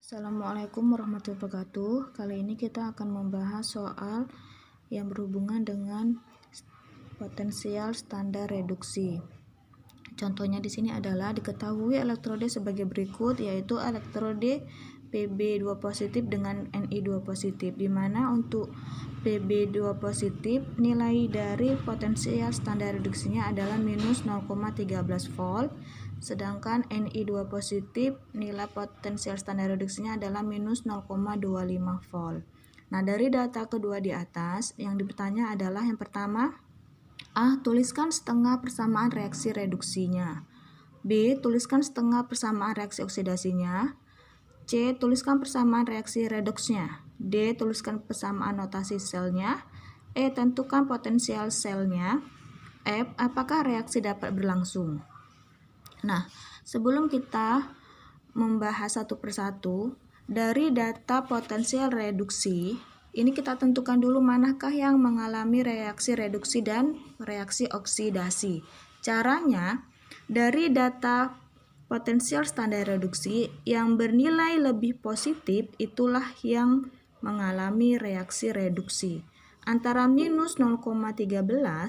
Assalamualaikum warahmatullahi wabarakatuh. Kali ini kita akan membahas soal yang berhubungan dengan potensial standar reduksi. Contohnya di sini adalah diketahui elektrode sebagai berikut, yaitu elektrode Pb2 positif dengan Ni2 positif, di mana untuk Pb2 positif nilai dari potensial standar reduksinya adalah minus 0,13 volt, sedangkan Ni2 positif nilai potensial standar reduksinya adalah minus 0,25 volt. Nah, dari data kedua di atas, yang ditanya adalah yang pertama, A. Tuliskan setengah persamaan reaksi reduksinya. B. Tuliskan setengah persamaan reaksi oksidasinya. C. Tuliskan persamaan reaksi redoksnya. D. Tuliskan persamaan notasi selnya. E. Tentukan potensial selnya. F. Apakah reaksi dapat berlangsung? Nah, sebelum kita membahas satu persatu, dari data potensial reduksi, ini kita tentukan dulu manakah yang mengalami reaksi reduksi dan reaksi oksidasi. Caranya, dari data potensial standar reduksi yang bernilai lebih positif itulah yang mengalami reaksi reduksi. Antara minus 0,13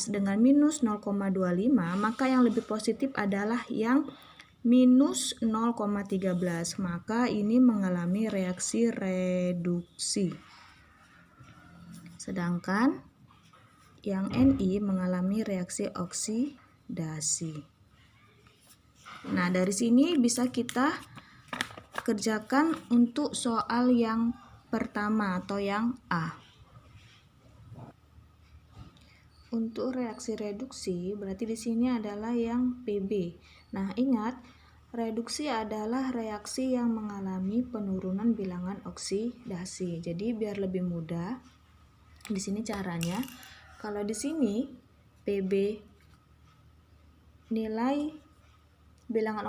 dengan minus 0,25, maka yang lebih positif adalah yang minus 0,13, maka ini mengalami reaksi reduksi. Sedangkan yang Ni mengalami reaksi oksidasi. Nah, dari sini bisa kita kerjakan untuk soal yang pertama atau yang A. Untuk reaksi reduksi berarti di sini adalah yang Pb. Nah, ingat, reduksi adalah reaksi yang mengalami penurunan bilangan oksidasi. Jadi biar lebih mudah, di sini caranya, kalau di sini Pb nilai bilangan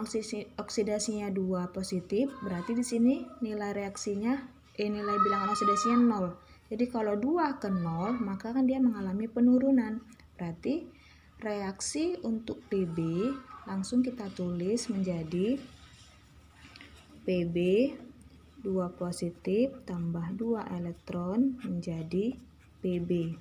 oksidasinya 2 positif, berarti di sini nilai reaksinya nilai bilangan oksidasinya 0. Jadi kalau 2 ke 0, maka kan dia mengalami penurunan. Berarti reaksi untuk Pb langsung kita tulis menjadi Pb 2 positif tambah 2 elektron menjadi Pb.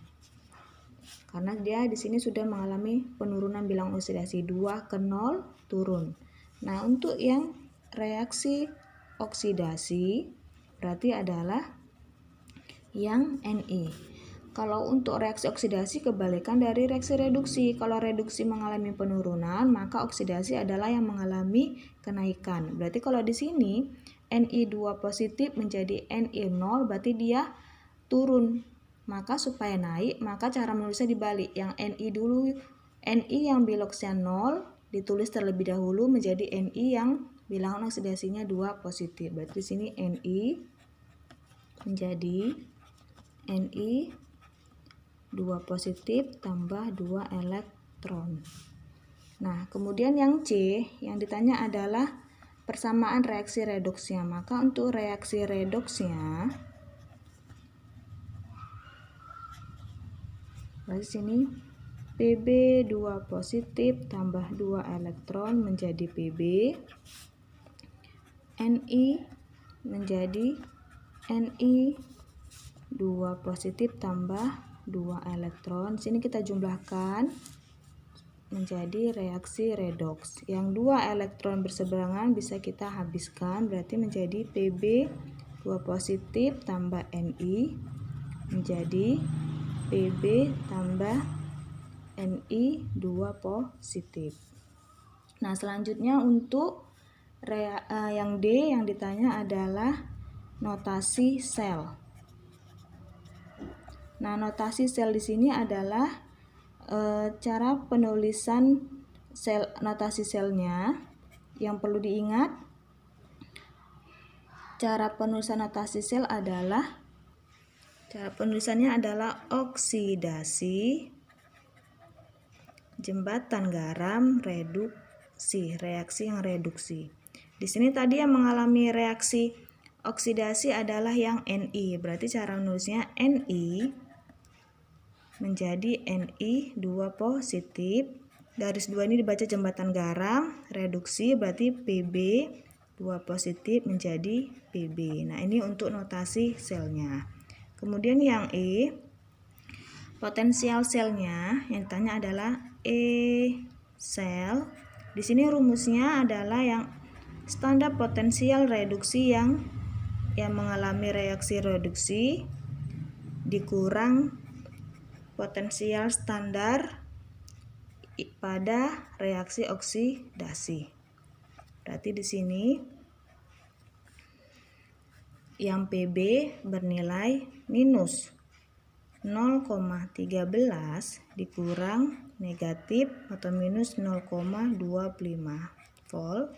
Karena dia di sini sudah mengalami penurunan bilangan oksidasi, 2 ke 0 turun. Nah, untuk yang reaksi oksidasi berarti adalah yang Ni. Kalau untuk reaksi oksidasi kebalikan dari reaksi reduksi. Kalau reduksi mengalami penurunan, maka oksidasi adalah yang mengalami kenaikan. Berarti kalau di sini Ni2 positif menjadi Ni0, berarti dia turun. Maka supaya naik, maka cara menulisnya dibalik. Yang Ni dulu, Ni yang biloxnya 0 ditulis terlebih dahulu menjadi Ni yang bilangan oksidasinya 2 positif. Berarti di sini Ni menjadi Ni 2 positif tambah 2 elektron. Nah, kemudian yang C yang ditanya adalah persamaan reaksi redoksnya. Maka untuk reaksi redoksnya, di sini Pb 2 positif tambah 2 elektron menjadi Pb. Ni menjadi Ni 2 positif tambah 2 elektron. Di sini kita jumlahkan menjadi reaksi redoks. Yang 2 elektron berseberangan bisa kita habiskan, berarti menjadi Pb 2 positif tambah Ni menjadi Pb tambah Ni 2 positif. Nah, selanjutnya untuk yang D yang ditanya adalah notasi sel. Nah, notasi sel di sini adalah cara penulisan sel, notasi selnya. Yang perlu diingat, cara penulisan notasi sel adalah penulisannya adalah oksidasi jembatan garam reduksi, reaksi yang reduksi. Di sini tadi yang mengalami reaksi oksidasi adalah yang Ni. Berarti cara menulisnya Ni menjadi Ni 2 positif. Garis 2 ini dibaca jembatan garam, reduksi berarti Pb 2 positif menjadi Pb. Nah, ini untuk notasi selnya. Kemudian yang E, potensial selnya yang ditanya adalah E sel. Di sini rumusnya adalah yang standar potensial reduksi yang mengalami reaksi reduksi dikurang potensial standar pada reaksi oksidasi. Berarti di sini yang Pb bernilai minus 0,13 dikurang negatif atau minus 0,25 volt,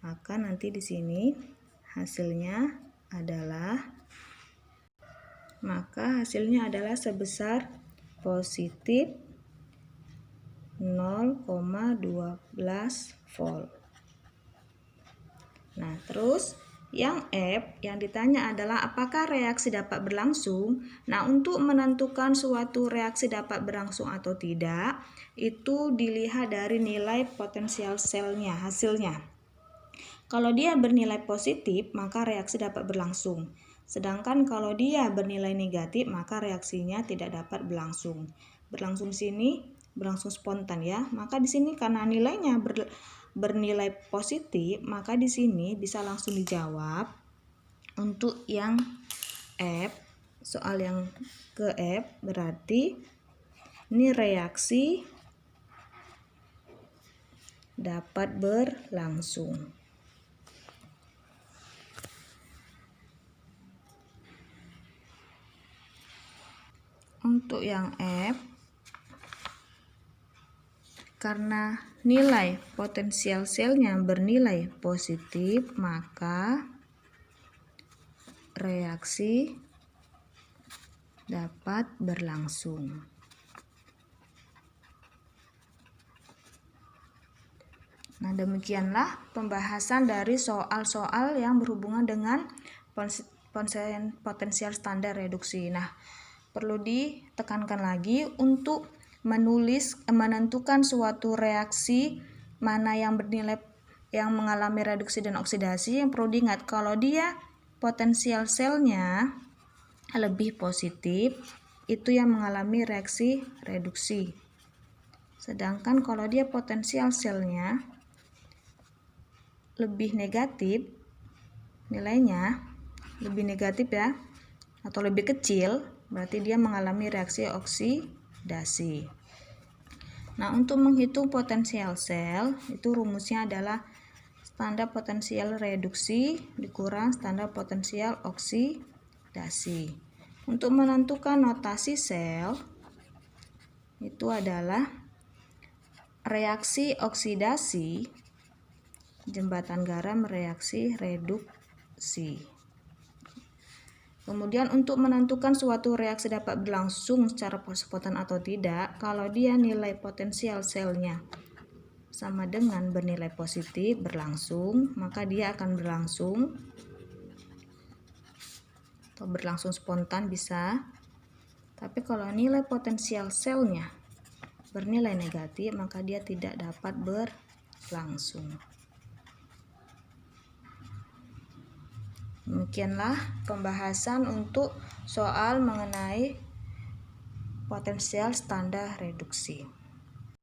maka nanti di sini hasilnya adalah sebesar positif 0,12 volt. Nah, terus yang F yang ditanya adalah apakah reaksi dapat berlangsung. Nah, untuk menentukan suatu reaksi dapat berlangsung atau tidak, itu dilihat dari nilai potensial selnya, hasilnya. Kalau dia bernilai positif, maka reaksi dapat berlangsung. Sedangkan kalau dia bernilai negatif, maka reaksinya tidak dapat berlangsung. Berlangsung sini berlangsung spontan ya. Maka di sini karena nilainya bernilai positif, maka di sini bisa langsung dijawab untuk yang F. Soal yang ke F berarti ini reaksi dapat berlangsung. Untuk yang F, karena nilai potensial selnya bernilai positif, maka reaksi dapat berlangsung. Nah, demikianlah pembahasan dari soal-soal yang berhubungan dengan potensial standar reduksi. Nah, perlu ditekankan lagi untuk menentukan suatu reaksi mana yang bernilai yang mengalami reduksi dan oksidasi. Yang perlu diingat kalau dia potensial selnya lebih positif, itu yang mengalami reaksi reduksi. Sedangkan kalau dia potensial selnya lebih negatif, nilainya lebih negatif ya, atau lebih kecil, berarti dia mengalami reaksi oksidasi. Nah, untuk menghitung potensial sel, itu rumusnya adalah standar potensial reduksi dikurang standar potensial oksidasi. Untuk menentukan notasi sel, itu adalah reaksi oksidasi, jembatan garam reaksi reduksi. Kemudian untuk menentukan suatu reaksi dapat berlangsung secara spontan atau tidak, kalau dia nilai potensial selnya sama dengan bernilai positif berlangsung, maka dia akan berlangsung atau berlangsung spontan bisa. Tapi kalau nilai potensial selnya bernilai negatif, maka dia tidak dapat berlangsung. Demikianlah pembahasan untuk soal mengenai potensial standar reduksi.